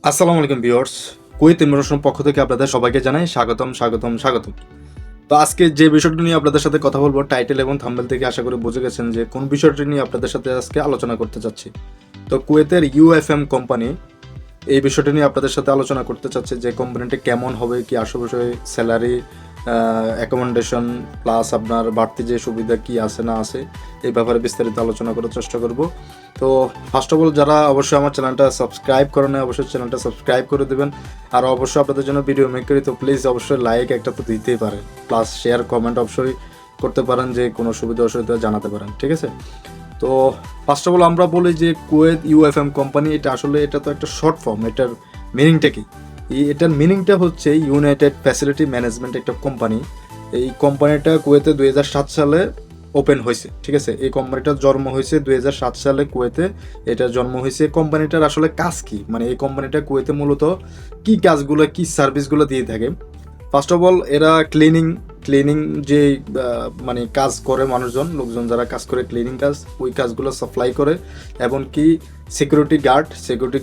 আসসালামু আলাইকুম viewers, Kuwait immigration পক্ষ থেকে আপনাদের সবাইকে জানাই স্বাগতম। তো আজকে যে বিষয়টি নিয়ে আপনাদের সাথে কথা বলবো, টাইটেল এবং থাম্বনেল থেকে আশা করি বুঝে গেছেন যে কোন বিষয়টি নিয়ে আপনাদের সাথে আজকে আলোচনা করতে চাচ্ছি। তো কুয়েতের ইউএফএম কোম্পানি এই বিষয়টি নিয়ে আপনাদের সাথে আলোচনা করতে চাচ্ছে যে কোম্পানিটি কেমন হবে, কি আশেপাশে স্যালারি, অ্যাকোমোডেশন প্লাস আপনার বাড়তি যে সুবিধা কি আছে না আছে এই ব্যাপারে বিস্তারিত আলোচনা করার চেষ্টা করব। তো ফার্স্ট অফ অল যারা অবশ্যই আমার চ্যানেলটা সাবস্ক্রাইব করেন অবশ্যই চ্যানেলটা সাবস্ক্রাইব করে দেবেন। আর অবশ্যই আপনাদের জন্য ভিডিও মেক করি, তো প্লিজ অবশ্যই লাইক একটা তো দিতেই পারেন, প্লাস শেয়ার কমেন্ট অবশ্যই করতে পারেন, যে কোনো সুবিধা অসুবিধা জানাতে পারেন, ঠিক আছে। তো ফার্স্ট অফ অল আমরা বলি যে কুয়েত ইউএফএম কোম্পানি, এটা তো একটা শর্ট ফর্ম। এটার মিনিংটা কি? এটার মিনিংটা হচ্ছে ইউনাইটেড ফ্যাসিলিটি ম্যানেজমেন্ট একটা কোম্পানি। এই কোম্পানিটা কুয়েতে 2007 সালে ওপেন হয়েছে, ঠিক আছে। এই কোম্পানিটার জন্ম হয়েছে 2007 সালে কুয়েতে, এটা জন্ম হয়েছে। কোম্পানিটার আসলে কাজ কি, মানে এই কোম্পানিটা কুয়েতে মূলত কি কাজগুলো, কি সার্ভিসগুলো দিয়ে থাকে। ফার্স্ট অফ অল এরা ক্লিনিং যে মানে কাজ করে লোকজন যারা কাজ করে ক্লিনিং কাজ, ওই কাজগুলো সাপ্লাই করে। এমনকি সিকিউরিটি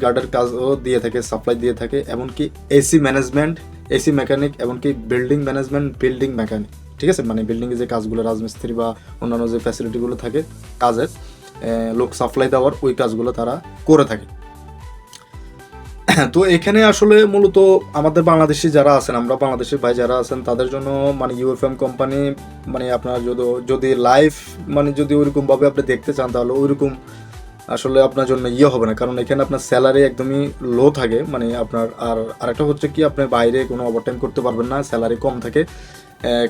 গার্ডের কাজও দিয়ে থাকে, সাপ্লাই দিয়ে থাকে। এমনকি এসি ম্যানেজমেন্ট, এসি মেকানিক, এমনকি বিল্ডিং ম্যানেজমেন্ট, বিল্ডিং মেকানিক, ঠিক আছে। মানে বিল্ডিংয়ে যে কাজগুলো, রাজমিস্ত্রি বা অন্যান্য যে ফ্যাসিলিটিগুলো থাকে কাজের, লোক সাপ্লাই দেওয়ার, ওই কাজগুলো তারা করে থাকে। তো এখানে আসলে মূলত আমাদের বাংলাদেশি যারা আছেন, আমরা বাংলাদেশি ভাই যারা আছেন, তাদের জন্য মানে ইউএফএম কোম্পানি মানে আপনার যদি লাইফ মানে যদি ওইরকমভাবে আপনি দেখতে চান, তাহলে ওইরকম আসলে আপনার জন্য হবে না। কারণ এখানে আপনার স্যালারি একদমই লো থাকে, মানে আপনার আরেকটা হচ্ছে কি, আপনি বাইরে কোনো ওভারটাইম করতে পারবেন না, স্যালারি কম থাকে।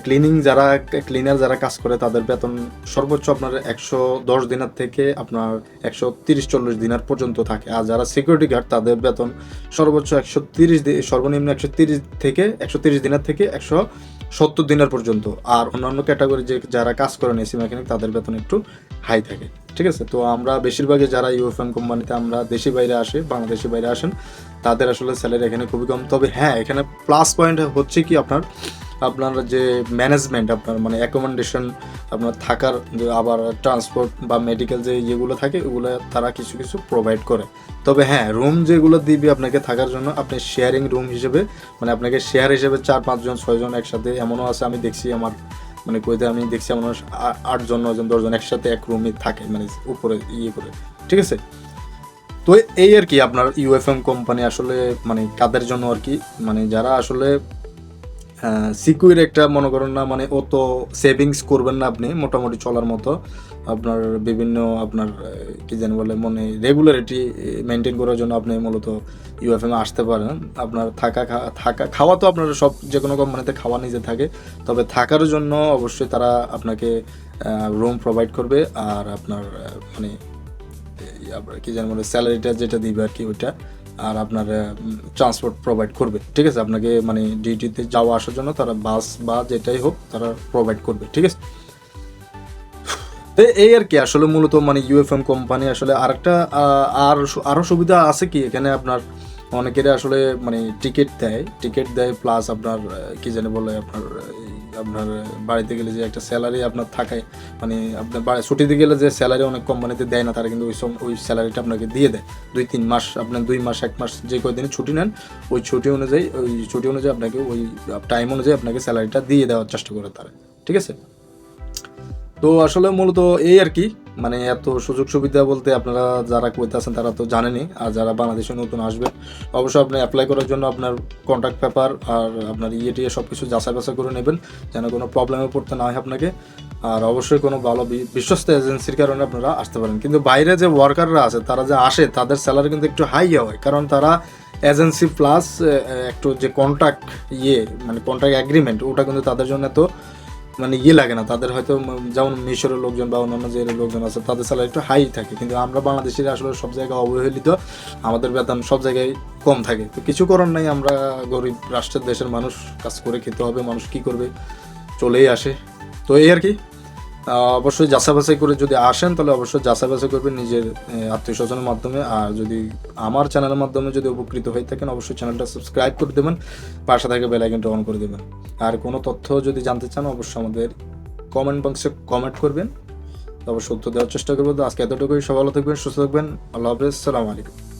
ক্লিনার যারা কাজ করে তাদের বেতন সর্বোচ্চ আপনার 110 দিনার থেকে আপনার 130-40 দিনার পর্যন্ত থাকে। আর যারা সিকিউরিটি গার্ড তাদের বেতন সর্বোচ্চ সর্বনিম্ন 130 থেকে 130 দিনার থেকে 170 দিনার পর্যন্ত। আর অন্যান্য ক্যাটাগরি যারা কাজ করেন এসি মেকানিক, তাদের বেতন একটু হাই থাকে, ঠিক আছে। তো আমরা বেশিরভাগই যারা ইউএফএম কোম্পানিতে আমরা বাংলাদেশি বাইরে আসেন, তাদের আসলে স্যালারি এখানে খুবই কম। তবে হ্যাঁ, এখানে প্লাস পয়েন্ট হচ্ছে কি, আপনার যে ম্যানেজমেন্ট, আপনার মানে অ্যাকোমোডেশন, আপনার থাকার, আবার ট্রান্সপোর্ট বা মেডিকেল যে ইয়েগুলো থাকে, ওগুলো তারা কিছু প্রোভাইড করে। তবে হ্যাঁ, রুম যেগুলো দিবে আপনাকে থাকার জন্য, আপনি শেয়ারিং রুম হিসেবে, মানে আপনাকে শেয়ার হিসেবে 4-5 জন 6 জন একসাথে, এমনও আছে আমি দেখছি আমার মানে কুয়েতে আমি দেখছি এমন 8 জন 9 জন 10 জন একসাথে এক রুমে থাকে, মানে উপরে করে, ঠিক আছে। তো এই আর কি আপনার ইউএফএম কোম্পানি আসলে মানে কাদের জন্য আর কি, মানে যারা আসলে সিকিউর একটা মনে করেন না, মানে অত সেভিংস করবেন না আপনি, মোটামুটি চলার মতো আপনার বিভিন্ন আপনার কি জানি বলে মানে রেগুলারিটি মেনটেন করার জন্য আপনি মূলত ইউএফএমে আসতে পারেন। আপনার থাকা খাওয়া তো আপনার সব যে কোনো কোম্পানিতে খাওয়া নিজে থাকে, তবে থাকার জন্য অবশ্যই তারা আপনাকে রুম প্রোভাইড করবে। আর আপনার মানে কি জানি বলে স্যালারিটা যেটা দিবে আর কি ওইটা, আর আপনার ট্রান্সপোর্ট প্রোভাইড করবে, ঠিক আছে। আপনাকে মানে ডিউটিতে যাওয়া আসার জন্য তারা বাস বা যেটাই হোক তারা প্রোভাইড করবে, ঠিক আছে। তো এই আর কি আসলে মূলত মানে ইউএফএম কোম্পানি আসলে আরও সুবিধা আছে কি এখানে, আপনার অনেকেরই আসলে মানে টিকিট দেয় প্লাস আপনার কি জানি বলে আপনার বাড়িতে গেলে যে একটা স্যালারি আপনার থাকে, মানে আপনার ছুটিতে গেলে যে স্যালারি অনেক কোম্পানিতে দেয় না, তারা কিন্তু ওই স্যালারিটা আপনাকে দিয়ে দেয় 2-3 মাস, আপনার 2 মাস 1 মাস যে কয়দিন ছুটি নেন, ওই ছুটি অনুযায়ী আপনাকে ওই টাইম অনুযায়ী আপনাকে স্যালারিটা দিয়ে দেওয়ার চেষ্টা করে তারা, ঠিক আছে। তো আসলে মূলত এই আর কি, মানে এত সুযোগ সুবিধা বলতে আপনারা যারা কুয়েতে আছেন তারা তো জানেনই। আর যারা বাংলাদেশে নতুন আসবেন, অবশ্যই আপনি অ্যাপ্লাই করার জন্য আপনার কন্ট্যাক্ট পেপার আর আপনার টিয়ে সব কিছু যাচাই বাছাই করে নেবেন, যেন কোনো প্রবলেমে পড়তে না হয় আপনাকে। আর অবশ্যই কোনো ভালো বিশ্বস্ত এজেন্সির কারণে আপনারা আসতে পারেন। কিন্তু বাইরে যে ওয়ার্কাররা আছে তারা যে আসে, তাদের স্যালারি কিন্তু একটু হাই হয়, কারণ তারা এজেন্সি প্লাস একটু যে কন্ট্রাক্ট মানে কন্ট্রাক্ট অ্যাগ্রিমেন্ট, ওটা কিন্তু তাদের জন্য তো মানে লাগে না। তাদের হয়তো যেমন মিশরের লোকজন বা অন্যান্য যে লোকজন আছে, তাদের স্যালারি একটু হাই থাকে। কিন্তু আমরা বাংলাদেশিরা আসলে সব জায়গায় অবহেলিত, আমাদের বেতন সব জায়গায় কম থাকে। তো কিছু করার নাই, আমরা গরিব রাষ্ট্রের দেশের মানুষ, কাজ করে খেতে হবে, মানুষ কি করবে, চলেই আসে। তো এই আর কি, অবশ্যই যাচাই বাছাই করে যদি আসেন, তাহলে অবশ্যই যাচাই বাছাই করবেন নিজের আত্মীয় স্বজনের মাধ্যমে। আর যদি আমার চ্যানেলের মাধ্যমে যদি উপকৃত হয়ে থাকেন, অবশ্যই চ্যানেলটা সাবস্ক্রাইব করে দেবেন, পাশে থেকে বেল আইকনটা অন করে দেবেন। আর কোনো তথ্য যদি জানতে চান, অবশ্যই আমাদের কমেন্ট বক্সে কমেন্ট করবেন, অবশ্যই উত্তর দেওয়ার চেষ্টা করবো। তো আজকে এতটুকুই, সবাই ভালো থাকবেন, সুস্থ থাকবেন, আল্লাহ হাফেজ, সালামু আলাইকুম।